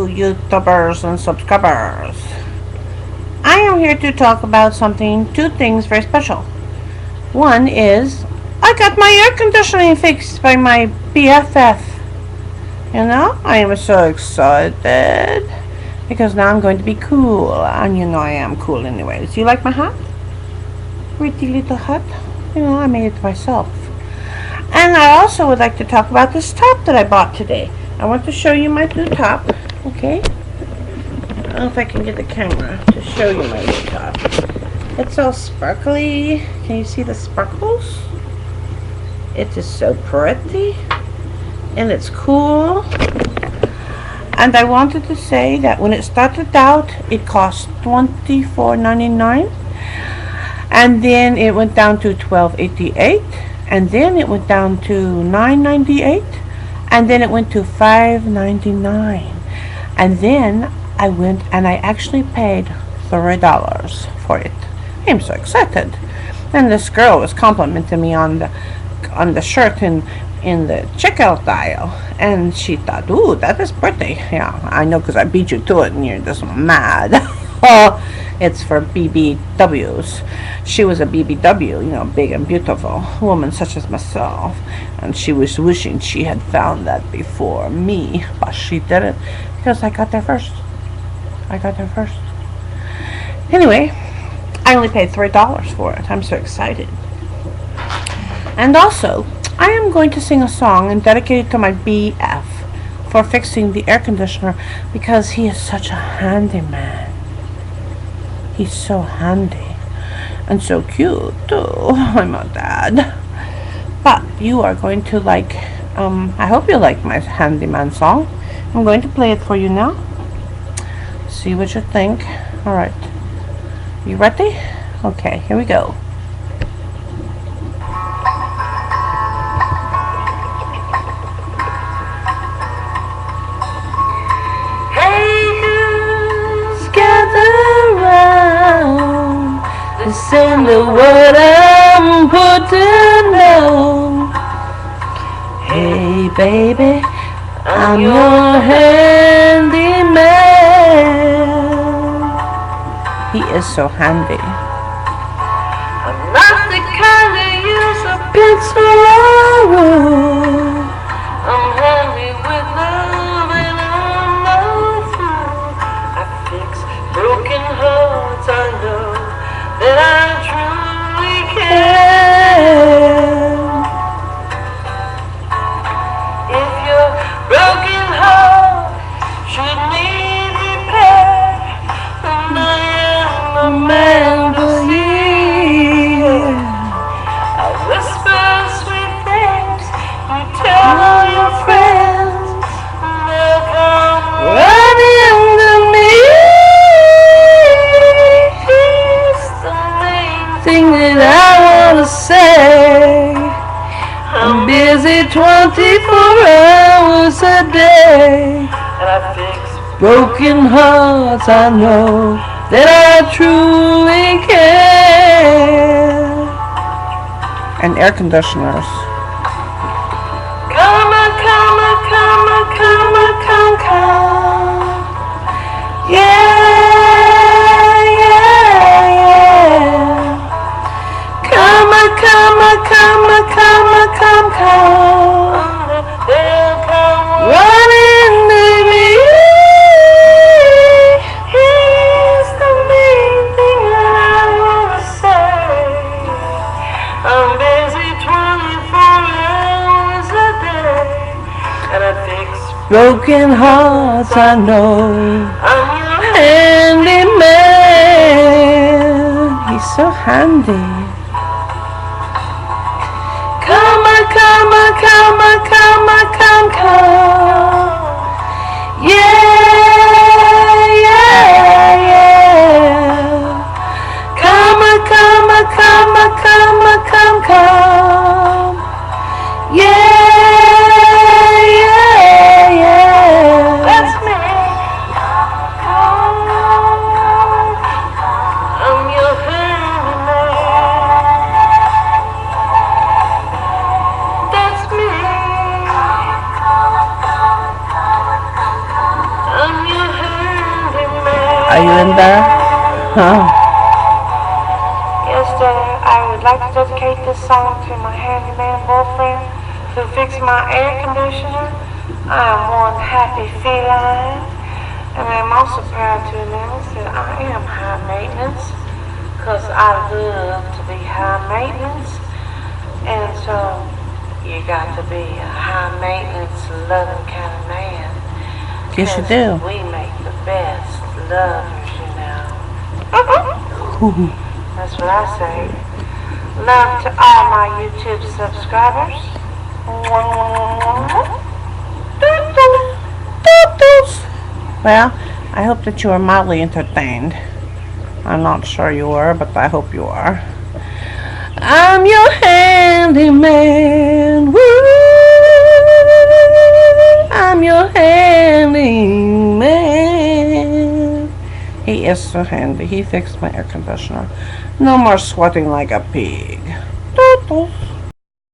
YouTubers and subscribers. I am here to talk about two things very special. One is I got my air conditioning fixed by my BFF. I am so excited because now I'm going to be cool, and I am cool anyways. You like my hat? Pretty little hat. I made it myself. And I also would like to talk about this top that I bought today. I want to show you my new top, okay? I don't know if I can get the camera to show you my new top. It's all sparkly. Can you see the sparkles? It is so pretty. And it's cool. And I wanted to say that when it started out, it cost $24.99. And then it went down to $12.88. And then it went down to $9.98. And then it went to $5.99. And then I went and I actually paid $3 for it. I'm so excited. And this girl was complimenting me on the shirt in the checkout aisle. And she thought, ooh, that is pretty. Yeah, I know because I beat you to it and you're just mad. It's for BBWs. She was a BBW, big and beautiful woman such as myself. And she was wishing she had found that before me. But she didn't because I got there first. Anyway, I only paid $3 for it. I'm so excited. And also, I am going to sing a song and dedicate it to my BF for fixing the air conditioner because he is such a handy man. He's so handy and so cute too. I'm a dad. But you are going to like, I hope you like my handyman song. I'm going to play it for you now. See what you think. Alright. You ready? Okay, here we go. Send the word I'm put to know. Hey baby, I'm your handyman. He is so handy. I'm not the kind to use a pencil or rule. I'm handy with love and I'm no fool. I fix broken hearts, I know that I truly care. If your broken heart should need repair, then I am a man for you. I whisper sweet things, you tell all your friends, and they'll come running to me. Thing that I wanna say. I'm busy 24 hours a day, and I fix broken hearts. I know that I truly care. And air conditioners. Come on, come on, come on, come on, come, come. Yeah. Come. They'll come running to me. Here's the main thing that I want to say. I'm busy 24 hours a day, and I fix broken hearts. I know I'm your handyman. He's so handy. Come. Yeah. Come. Yeah. That's me. I'm your handyman. That's me. Are you in there? Huh? Yes, Dad, I would like to dedicate this song to my handyman boyfriend who fixed my air conditioner. I am one happy feline, and I'm also proud to announce that I am high maintenance, because I love to be high maintenance, and so you got to be a high maintenance, loving kind of man. Yes, you do. We make the best lovers, you know. That's what I say. Love to all my YouTube subscribers. Well, I hope that you are mildly entertained. I'm not sure you are, but I hope you are. I'm your handyman. Woo! I'm your handyman. He is so handy. He fixed my air conditioner. No more sweating like a pig.